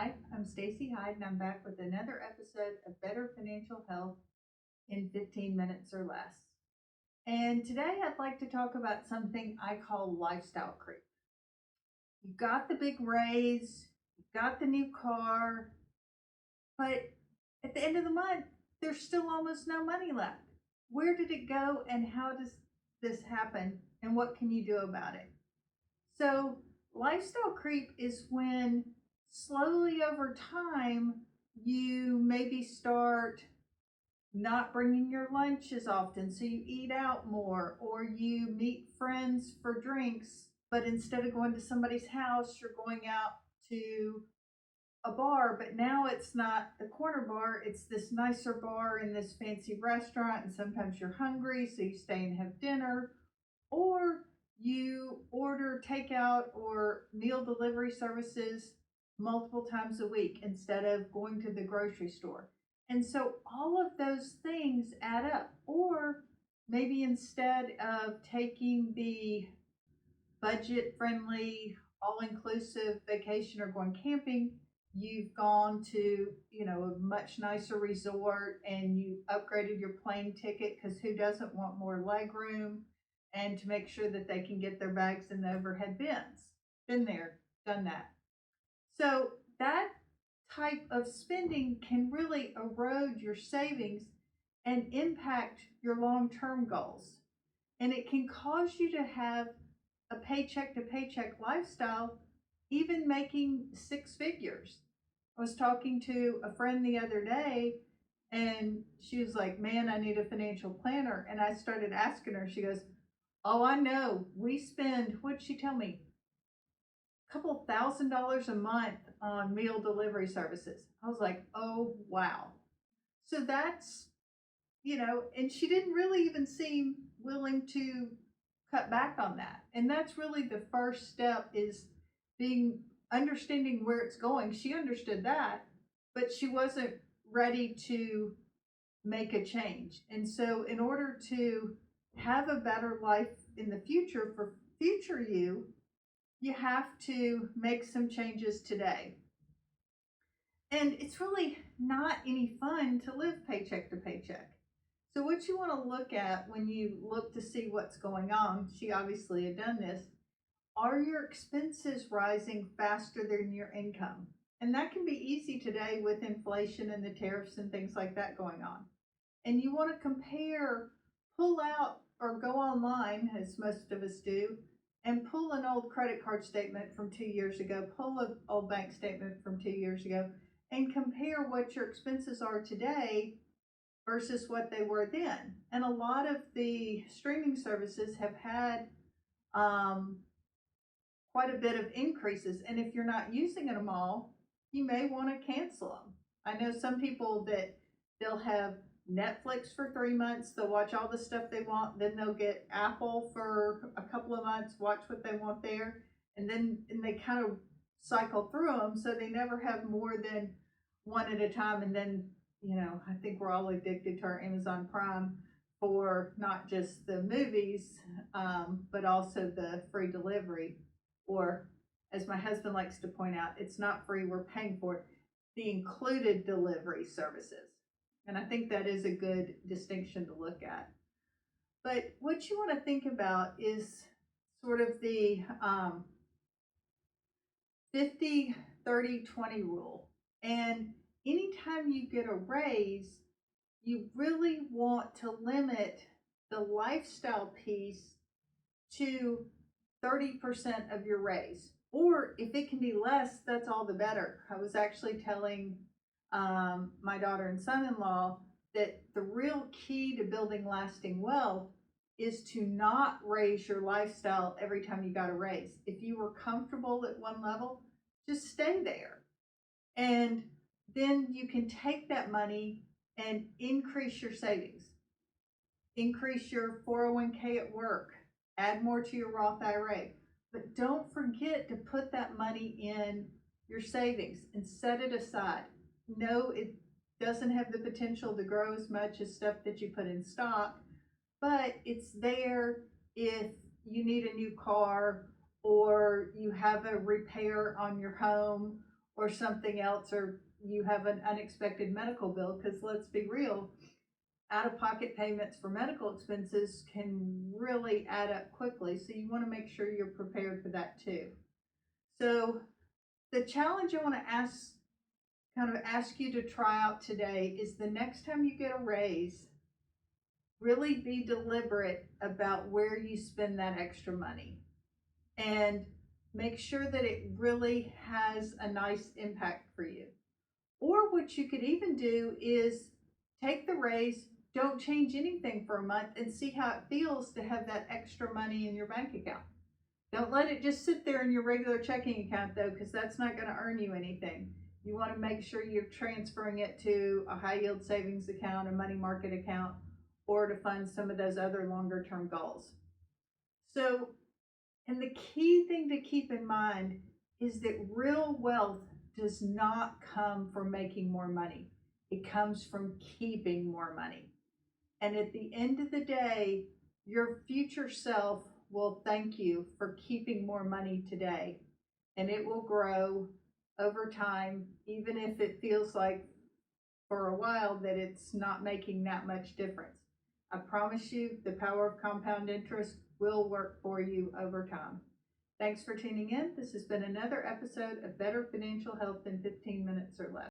Hi, I'm Stacy Hyde, and I'm back with another episode of Better Financial Health in 15 minutes or less. And today I'd like to talk about something I call lifestyle creep. You got the big raise, you got the new car, but at the end of the month, there's still almost no money left. Where did it go, and how does this happen, and what can you do about it? So, lifestyle creep is when slowly over time you maybe start not bringing your lunch as often, so you eat out more, or you meet friends for drinks, but instead of going to somebody's house, you're going out to a bar, but now it's not the corner bar, it's this nicer bar in this fancy restaurant, and sometimes you're hungry, so you stay and have dinner, or you order takeout or meal delivery services multiple times a week instead of going to the grocery store. And so all of those things add up. Or maybe instead of taking the budget friendly, all inclusive vacation or going camping, you've gone to, a much nicer resort and you upgraded your plane ticket because who doesn't want more leg room, and to make sure that they can get their bags in the overhead bins. Been there, done that. So that type of spending can really erode your savings and impact your long-term goals. And it can cause you to have a paycheck to paycheck lifestyle, even making six figures. I was talking to a friend the other day, and she was like, "Man, I need a financial planner." And I started asking her, she goes, "Oh, I know. We spend," what'd she tell me? A couple $1,000 a month on meal delivery services. I was like, "Oh, wow." So that's, and she didn't really even seem willing to cut back on that. And that's really the first step, is being understanding where it's going. She understood that, but she wasn't ready to make a change. And so in order to have a better life in the future for future you have to make some changes today. And it's really not any fun to live paycheck to paycheck. So what you want to look at when you look to see what's going on, she obviously had done this, are your expenses rising faster than your income? And that can be easy today with inflation and the tariffs and things like that going on. And you want to compare, pull out or go online, as most of us do, and pull an old credit card statement from 2 years ago, pull an old bank statement from 2 years ago, and compare what your expenses are today versus what they were then. And a lot of the streaming services have had quite a bit of increases. And if you're not using them all, you may want to cancel them. I know some people that they'll have Netflix for 3 months, they'll watch all the stuff they want, then they'll get Apple for a couple of months, watch what they want there, and they kind of cycle through them, so they never have more than one at a time. And then, I think we're all addicted to our Amazon Prime for not just the movies, but also the free delivery. Or, as my husband likes to point out, it's not free, we're paying for it, the included delivery services. And I think that is a good distinction to look at. But what you want to think about is sort of the 50, 30, 20 rule. And anytime you get a raise, you really want to limit the lifestyle piece to 30% of your raise. Or if it can be less, that's all the better. I was actually telling my daughter and son-in-law that the real key to building lasting wealth is to not raise your lifestyle every time you got a raise. If you were comfortable at one level, just stay there. And then you can take that money and increase your savings, increase your 401k at work, add more to your Roth IRA. But don't forget to put that money in your savings and set it aside. No, it doesn't have the potential to grow as much as stuff that you put in stock, but it's there if you need a new car, or you have a repair on your home, or something else, or you have an unexpected medical bill. Because let's be real, out of pocket payments for medical expenses can really add up quickly. So you want to make sure you're prepared for that too. So the challenge I want to ask you to try out today is the next time you get a raise, really be deliberate about where you spend that extra money and make sure that it really has a nice impact for you. Or what you could even do is take the raise, don't change anything for a month, and see how it feels to have that extra money in your bank account. Don't let it just sit there in your regular checking account though, because that's not going to earn you anything. You want to make sure you're transferring it to a high yield savings account, a money market account, or to fund some of those other longer term goals. So, and the key thing to keep in mind is that real wealth does not come from making more money. It comes from keeping more money. And at the end of the day, your future self will thank you for keeping more money today. And it will grow over time, even if it feels like for a while that it's not making that much difference. I promise you, the power of compound interest will work for you over time. Thanks for tuning in. This has been another episode of Better Financial Health in 15 Minutes or Less.